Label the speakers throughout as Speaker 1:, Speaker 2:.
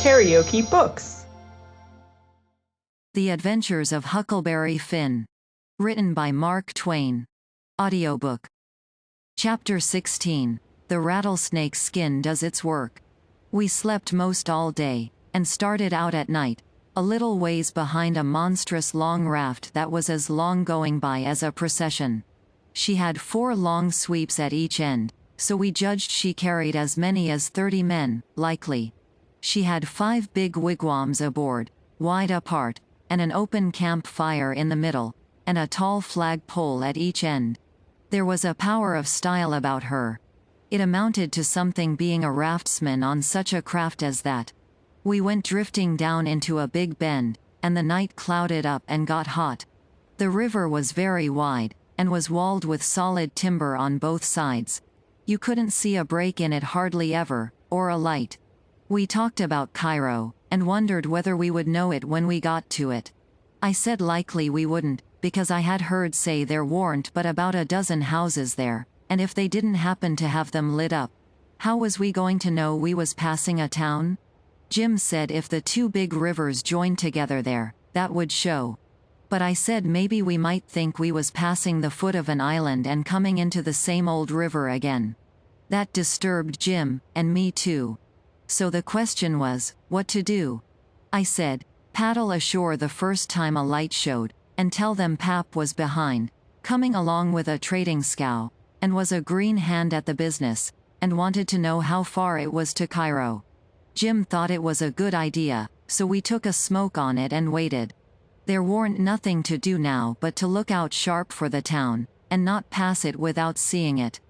Speaker 1: KaraokeBooks.
Speaker 2: The Adventures of Huckleberry Finn. Written by Mark Twain. Audiobook. Chapter 16. The Rattlesnake's Skin Does Its Work. We slept most all day, and started out at night, a little ways behind a monstrous long raft that was as long going by as a procession. She had 4 long sweeps at each end, so we judged she carried as many as 30 men, likely. She had 5 big wigwams aboard, wide apart, and an open camp fire in the middle, and a tall flag pole at each end. There was a power of style about her. It amounted to something being a raftsman on such a craft as that. We went drifting down into a big bend, and the night clouded up and got hot. The river was very wide, and was walled with solid timber on both sides. You couldn't see a break in it hardly ever, or a light. We talked about Cairo, and wondered whether we would know it when we got to it. I said likely we wouldn't, because I had heard say there warn't but about a dozen houses there, and if they didn't happen to have them lit up, how was we going to know we was passing a town? Jim said if the 2 big rivers joined together there, that would show. But I said maybe we might think we was passing the foot of an island and coming into the same old river again. That disturbed Jim, and me too. So the question was, what to do? I said, paddle ashore the first time a light showed, and tell them Pap was behind, coming along with a trading scow, and was a green hand at the business, and wanted to know how far it was to Cairo. Jim thought it was a good idea, so we took a smoke on it and waited. There warn't nothing to do now but to look out sharp for the town, and not pass it without seeing it.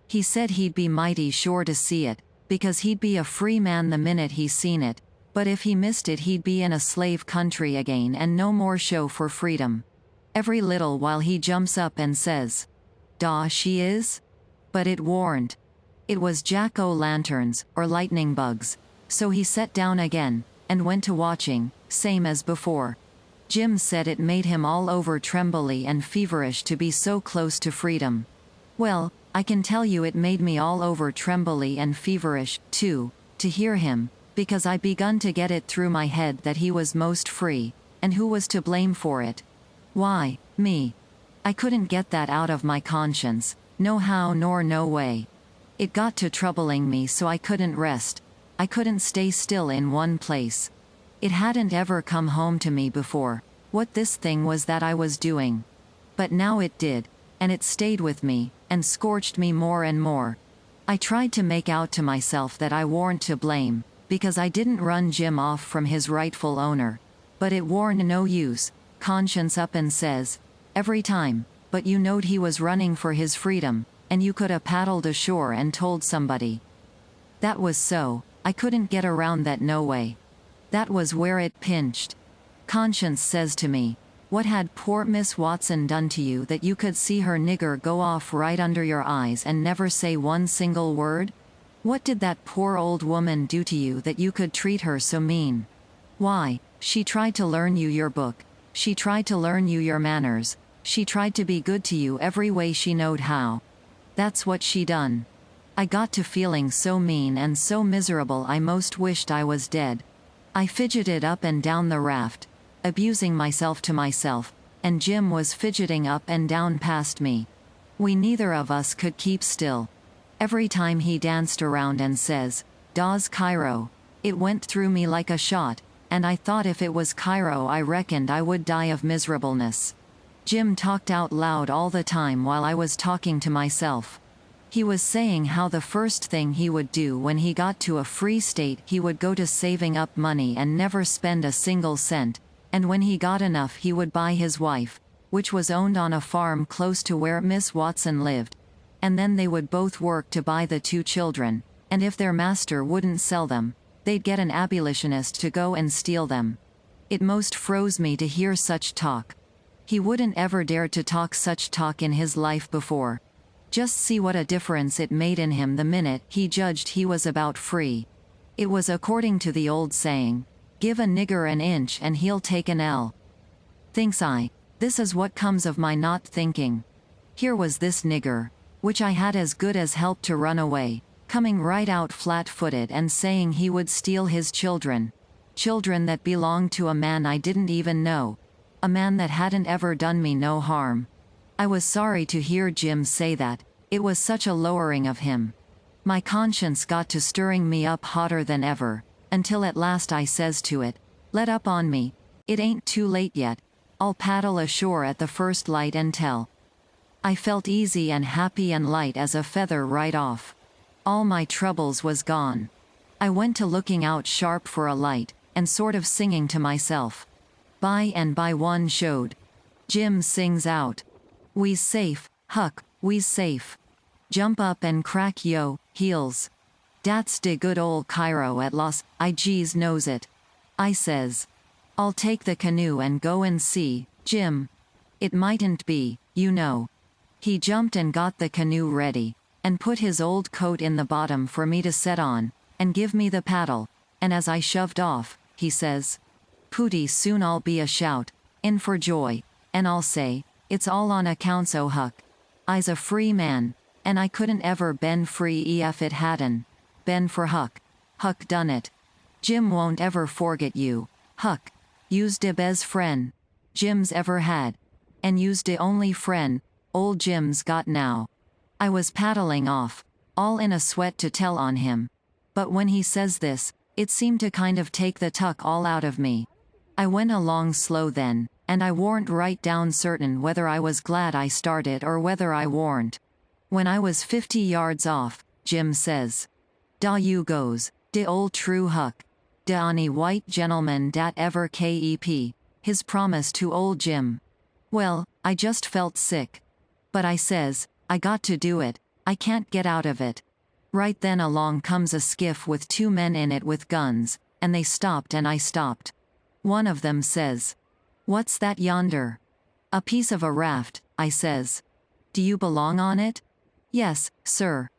Speaker 2: He said he'd be mighty sure to see it, because he'd be a free man the minute he seen it, but if he missed it he'd be in a slave country again and no more show for freedom. Every little while he jumps up and says, "Dah she is?" But it warn't. It was jack-o'-lanterns, or lightning bugs, so he sat down again, and went to watching, same as before. Jim said it made him all over trembly and feverish to be so close to freedom. Well, I can tell you it made me all over trembly and feverish, too, to hear him, because I begun to get it through my head that he was most free, and who was to blame for it? Why, me. I couldn't get that out of my conscience, no how nor no way. It got to troubling me so I couldn't rest. I couldn't stay still in one place. It hadn't ever come home to me before, what this thing was that I was doing. But now it did, and it stayed with me, and scorched me more and more. I tried to make out to myself that I warn't to blame, because I didn't run Jim off from his rightful owner. But it warn't no use. Conscience up and says, every time, but you knowed he was running for his freedom, and you could a paddled ashore and told somebody. That was so, I couldn't get around that no way. That was where it pinched. Conscience says to me, what had poor Miss Watson done to you that you could see her nigger go off right under your eyes and never say one single word? What did that poor old woman do to you that you could treat her so mean? Why, she tried to learn you your book, she tried to learn you your manners, she tried to be good to you every way she knowed how. That's what she done. I got to feeling so mean and so miserable I most wished I was dead. I fidgeted up and down the raft, abusing myself to myself, and Jim was fidgeting up and down past me. We neither of us could keep still. Every time he danced around and says, "Daw's Cairo," it went through me like a shot, and I thought if it was Cairo I reckoned I would die of miserableness. Jim talked out loud all the time while I was talking to myself. He was saying how the first thing he would do when he got to a free state he would go to saving up money and never spend a single cent, and when he got enough he would buy his wife, which was owned on a farm close to where Miss Watson lived, and then they would both work to buy the 2 children, and if their master wouldn't sell them, they'd get an abolitionist to go and steal them. It most froze me to hear such talk. He wouldn't ever dare to talk such talk in his life before. Just see what a difference it made in him the minute he judged he was about free. It was according to the old saying, give a nigger an inch and he'll take an ell. Thinks I, this is what comes of my not thinking. Here was this nigger, which I had as good as helped to run away, coming right out flat-footed and saying he would steal his children. children that belonged to a man I didn't even know. A man that hadn't ever done me no harm. I was sorry to hear Jim say that, it was such a lowering of him. My conscience got to stirring me up hotter than ever, until at last I says to it, let up on me, it ain't too late yet, I'll paddle ashore at the first light and tell. I felt easy and happy and light as a feather right off. All my troubles was gone. I went to looking out sharp for a light, and sort of singing to myself. By and by one showed. Jim sings out. We's safe, Huck, we's safe. Jump up and crack yo, heels. Dat's de good ol' Cairo at Los I's knows it. I says. I'll take the canoe and go and see, Jim. It mightn't be, you know. He jumped and got the canoe ready, and put his old coat in the bottom for me to set on, and give me the paddle, and as I shoved off, he says, Pooty soon I'll be a shout, in for joy, and I'll say, it's all on accounts o' Huck. I's a free man, and I couldn't ever been free ef it hadn't been for Huck. Huck done it. Jim won't ever forget you, Huck. You's de best friend Jim's ever had, and you's de only friend old Jim's got now. I was paddling off, all in a sweat to tell on him. But when he says this, it seemed to kind of take the tuck all out of me. I went along slow then, and I warn't right down certain whether I was glad I started or whether I warn't. When I was 50 yards off, Jim says, Da you goes, de old true Huck. De any white gentleman dat ever kep, his promise to old Jim. Well, I just felt sick. But I says, I got to do it, I can't get out of it. Right then along comes a skiff with 2 men in it with guns, and they stopped and I stopped. One of them says, What's that yonder? A piece of a raft, I says. Do you belong on it? Yes, sir.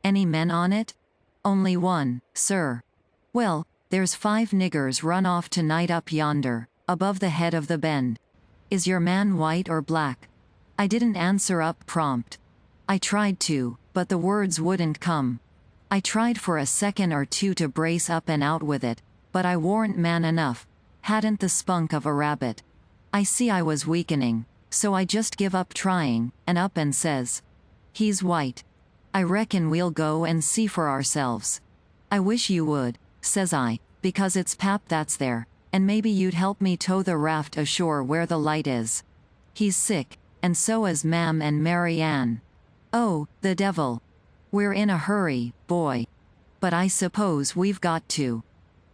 Speaker 2: Any men on it? Only one, sir. Well, there's 5 niggers run off tonight up yonder, above the head of the bend. Is your man white or black? I didn't answer up prompt. I tried to, but the words wouldn't come. I tried for a second or two to brace up and out with it, but I warn't man enough, hadn't the spunk of a rabbit. I see I was weakening, so I just give up trying, and up and says, He's white. I reckon we'll go and see for ourselves. I wish you would, says I, because it's Pap that's there, and maybe you'd help me tow the raft ashore where the light is. He's sick, and so is Mam and Mary Ann. Oh, the devil. We're in a hurry, boy. But I suppose we've got to.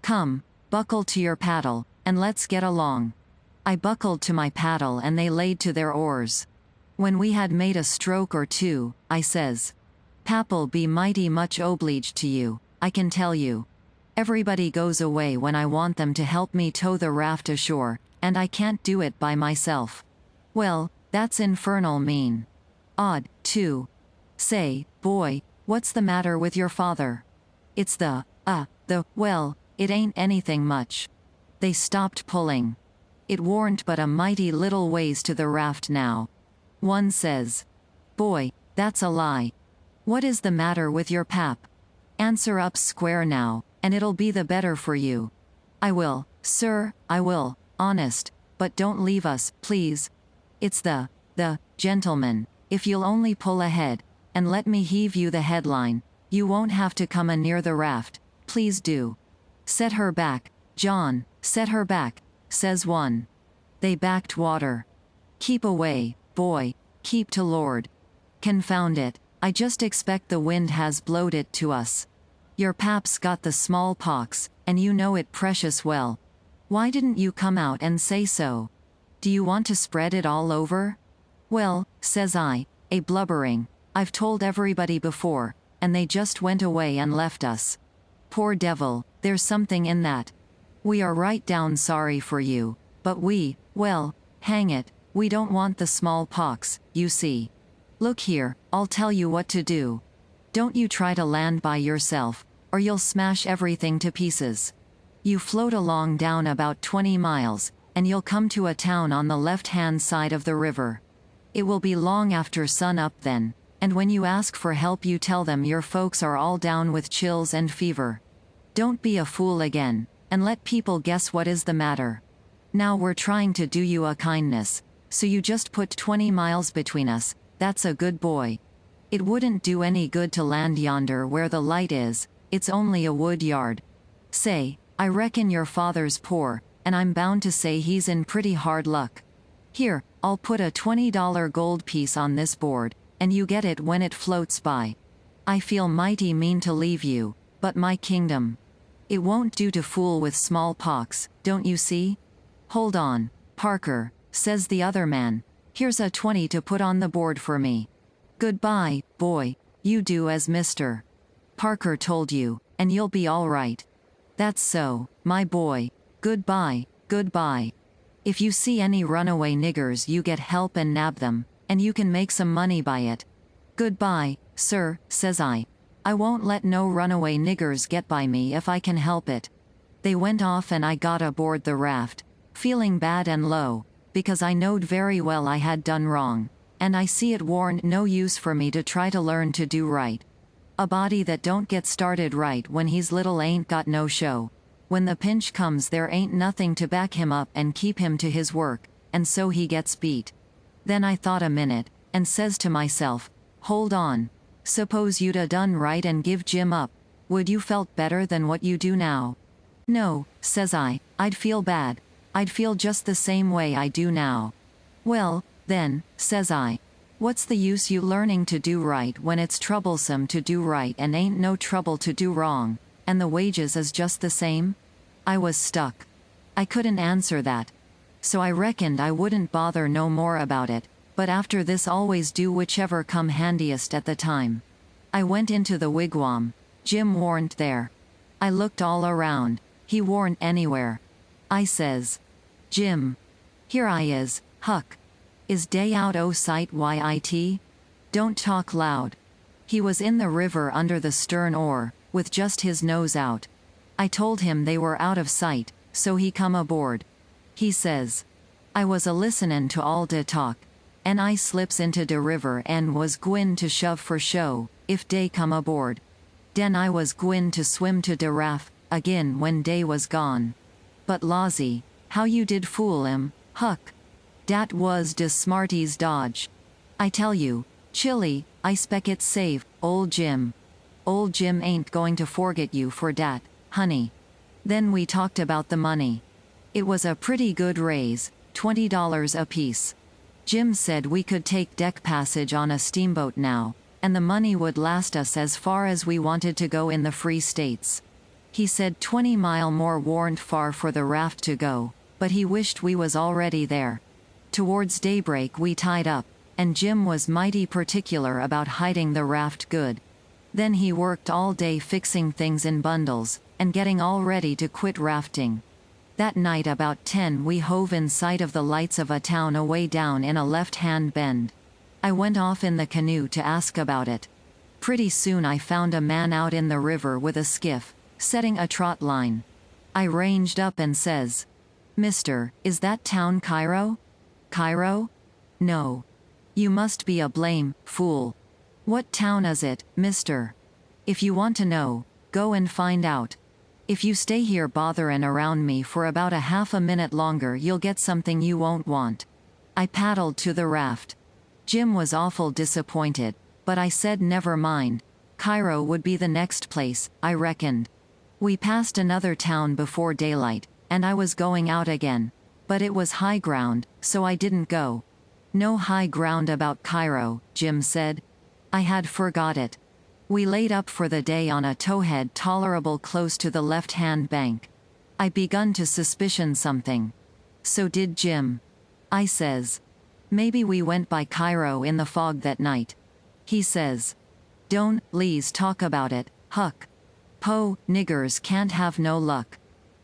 Speaker 2: Come, buckle to your paddle, and let's get along. I buckled to my paddle and they laid to their oars. When we had made a stroke or two, I says, Pap'll be mighty much obleeged to you, I can tell you. Everybody goes away when I want them to help me tow the raft ashore, and I can't do it by myself. Well, that's infernal mean. Odd, too. Say, boy, what's the matter with your father? It's well, it ain't anything much. They stopped pulling. It warn't but a mighty little ways to the raft now. One says, Boy, that's a lie. What is the matter with your pap? Answer up square now, and it'll be the better for you. I will, sir, I will, honest, but don't leave us, please. It's the gentleman, if you'll only pull ahead, and let me heave you the headline, you won't have to come near the raft, please do. Set her back, John, set her back, says one. They backed water. Keep away, boy, keep to Lord. Confound it, I just expect the wind has blowed it to us. Your pap's got the smallpox, and you know it precious well. Why didn't you come out and say so? Do you want to spread it all over? Well, says I, a blubbering, I've told everybody before, and they just went away and left us. Poor devil, there's something in that. We are right down sorry for you, but well, hang it, we don't want the smallpox, you see. Look here, I'll tell you what to do. Don't you try to land by yourself, or you'll smash everything to pieces. You float along down about 20 miles, and you'll come to a town on the left-hand side of the river. It will be long after sun up then, and when you ask for help you tell them your folks are all down with chills and fever. Don't be a fool again, and let people guess what is the matter. Now we're trying to do you a kindness, so you just put 20 miles between us, that's a good boy. It wouldn't do any good to land yonder where the light is, it's only a wood yard. Say, I reckon your father's poor, and I'm bound to say he's in pretty hard luck. Here, I'll put a $20 gold piece on this board, and you get it when it floats by. I feel mighty mean to leave you, but my kingdom. It won't do to fool with smallpox, don't you see? Hold on, Parker, says the other man. Here's a 20 to put on the board for me. Goodbye, boy, you do as Mr. Parker told you, and you'll be all right. That's so, my boy. Goodbye, goodbye. If you see any runaway niggers, you get help and nab them, and you can make some money by it. Goodbye, sir, says I. I won't let no runaway niggers get by me if I can help it. They went off and I got aboard the raft, feeling bad and low, because I knowed very well I had done wrong, and I see it warn't no use for me to try to learn to do right. A body that don't get started right when he's little ain't got no show. When the pinch comes there ain't nothing to back him up and keep him to his work, and so he gets beat. Then I thought a minute, and says to myself, hold on. Suppose you'd a done right and give Jim up, would you felt better than what you do now? No, says I, I'd feel bad. I'd feel just the same way I do now. Well, then, says I, what's the use you learning to do right when it's troublesome to do right and ain't no trouble to do wrong, and the wages is just the same? I was stuck. I couldn't answer that. So I reckoned I wouldn't bother no more about it, but after this always do whichever come handiest at the time. I went into the wigwam. Jim warn't there. I looked all around. He warn't anywhere. I says, Jim. Here I is, Huck. Is day out o' sight yit? Don't talk loud. He was in the river under the stern oar, with just his nose out. I told him they were out of sight, so he come aboard. He says, I was a-listenin' to all de talk, and I slips into de river and was gwine to shove for show, if dey come aboard. Den I was gwine to swim to de raft, agin when dey was gone. But lawsy, how you did fool 'im, Huck. Dat was de smarties dodge. I tell you, Chilly, I spec it's save, old Jim. Old Jim ain't going to forget you for dat, honey. Then we talked about the money. It was a pretty good raise, $20 apiece. Jim said we could take deck passage on a steamboat now, and the money would last us as far as we wanted to go in the Free States. He said 20 mile more warn't far for the raft to go, but he wished we was already there. Towards daybreak we tied up, and Jim was mighty particular about hiding the raft good. Then he worked all day fixing things in bundles, and getting all ready to quit rafting. That night about 10 we hove in sight of the lights of a town away down in a left-hand bend. I went off in the canoe to ask about it. Pretty soon I found a man out in the river with a skiff, setting a trot line. I ranged up and says, Mister, is that town Cairo? Cairo? No. You must be a blame fool. What town is it, mister? If you want to know, go and find out. If you stay here botherin' around me for about a half a minute longer you'll get something you won't want. I paddled to the raft. Jim was awful disappointed, but I said never mind. Cairo would be the next place, I reckoned. We passed another town before daylight, and I was going out again. But it was high ground, so I didn't go. No high ground about Cairo, Jim said. I had forgot it. We laid up for the day on a towhead tolerable close to the left-hand bank. I begun to suspicion something. So did Jim. I says, maybe we went by Cairo in the fog that night. He says, don't, please talk about it, Huck. Po, niggers can't have no luck.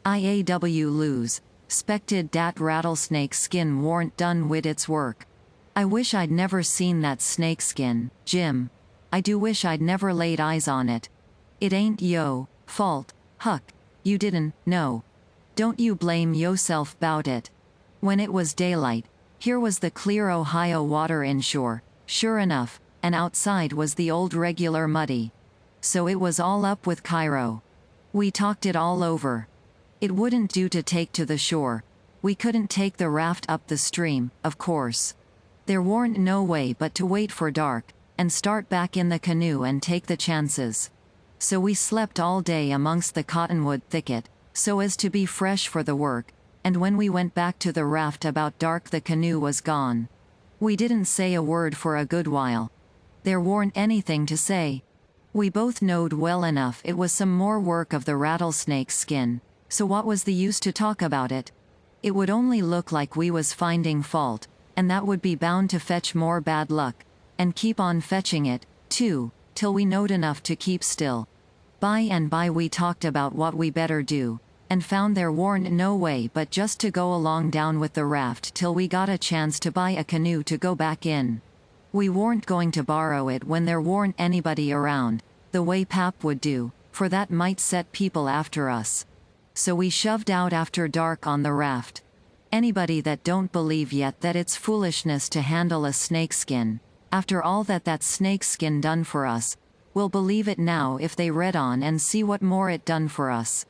Speaker 2: IAW lose. Spected dat rattlesnake skin warn't done wid its work. I wish I'd never seen that snake skin, Jim. I do wish I'd never laid eyes on it. It ain't yo fault, Huck. You didn't know. Don't you blame yourself 'bout it. When it was daylight, here was the clear Ohio water inshore, sure enough, and outside was the old regular muddy. So it was all up with Cairo. We talked it all over. It wouldn't do to take to the shore. We couldn't take the raft up the stream, of course. There warn't no way but to wait for dark, and start back in the canoe and take the chances. So we slept all day amongst the cottonwood thicket, so as to be fresh for the work, and when we went back to the raft about dark the canoe was gone. We didn't say a word for a good while. There warn't anything to say. We both knowed well enough it was some more work of the rattlesnake's skin, so what was the use to talk about it? It would only look like we was finding fault, and that would be bound to fetch more bad luck, and keep on fetching it, too, till we knowed enough to keep still. By and by we talked about what we better do, and found there warn't no way but just to go along down with the raft till we got a chance to buy a canoe to go back in. We warn't going to borrow it when there warn't anybody around, the way Pap would do, for that might set people after us. So we shoved out after dark on the raft. Anybody that don't believe yet that it's foolishness to handle a snakeskin, after all that snakeskin done for us, will believe it now if they read on and see what more it done for us.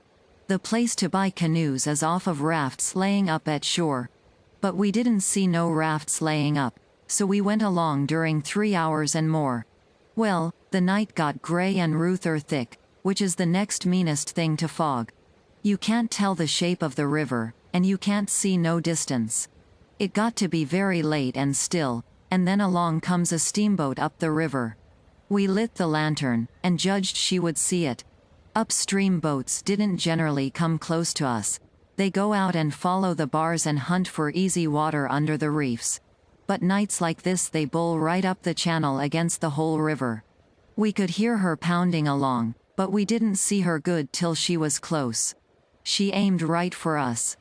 Speaker 2: The place to buy canoes is off of rafts laying up at shore. But we didn't see no rafts laying up, so we went along during 3 hours and more. Well, the night got grey and ruther thick, which is the next meanest thing to fog. You can't tell the shape of the river, and you can't see no distance. It got to be very late and still, and then along comes a steamboat up the river. We lit the lantern, and judged she would see it. Upstream boats didn't generally come close to us. They go out and follow the bars and hunt for easy water under the reefs. But nights like this they bull right up the channel against the whole river. We could hear her pounding along, but we didn't see her good till she was close. She aimed right for us.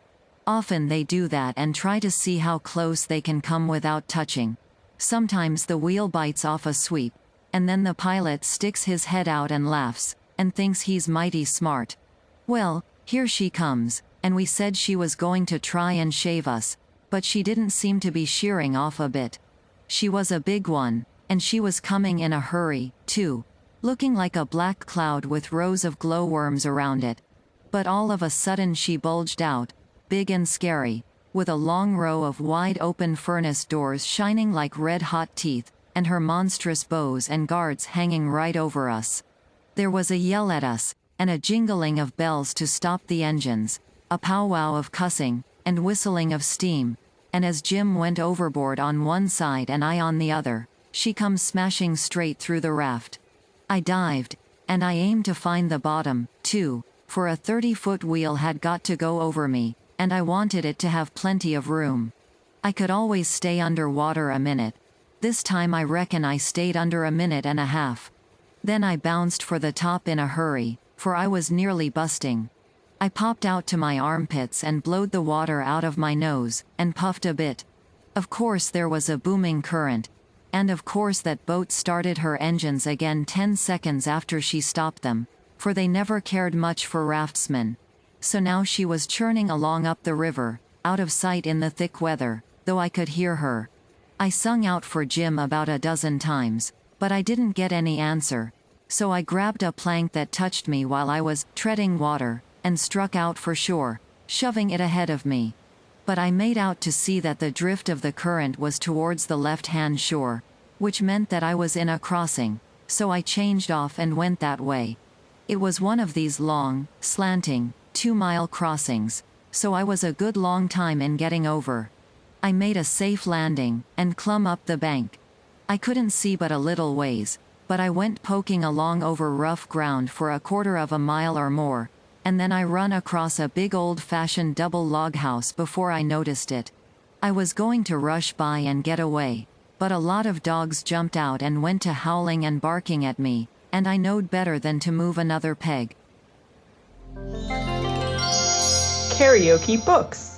Speaker 2: Often they do that and try to see how close they can come without touching. Sometimes the wheel bites off a sweep, and then the pilot sticks his head out and laughs, and thinks he's mighty smart. Well, here she comes, and we said she was going to try and shave us, but she didn't seem to be shearing off a bit. She was a big one, and she was coming in a hurry, too, looking like a black cloud with rows of glowworms around it. But all of a sudden she bulged out, big and scary, with a long row of wide-open furnace doors shining like red-hot teeth, and her monstrous bows and guards hanging right over us. There was a yell at us, and a jingling of bells to stop the engines, a powwow of cussing, and whistling of steam, and as Jim went overboard on one side and I on the other, she comes smashing straight through the raft. I dived, and I aimed to find the bottom, too, for a 30-foot wheel had got to go over me, and I wanted it to have plenty of room. I could always stay under water a minute. This time I reckon I stayed under a minute and a half. Then I bounced for the top in a hurry, for I was nearly busting. I popped out to my armpits and blowed the water out of my nose, and puffed a bit. Of course there was a booming current, and of course that boat started her engines again 10 seconds after she stopped them, for they never cared much for raftsmen. So now she was churning along up the river, out of sight in the thick weather, though I could hear her. I sung out for Jim about a dozen times, but I didn't get any answer. So I grabbed a plank that touched me while I was treading water, and struck out for shore, shoving it ahead of me. But I made out to see that the drift of the current was towards the left-hand shore, which meant that I was in a crossing, so I changed off and went that way. It was one of these long, slanting, 2-mile crossings, so I was a good long time in getting over. I made a safe landing, and clumb up the bank. I couldn't see but a little ways, but I went poking along over rough ground for a quarter of a mile or more, and then I run across a big old-fashioned double log house before I noticed it. I was going to rush by and get away, but a lot of dogs jumped out and went to howling and barking at me, and I knowed better than to move another peg.
Speaker 1: Karaoke Books.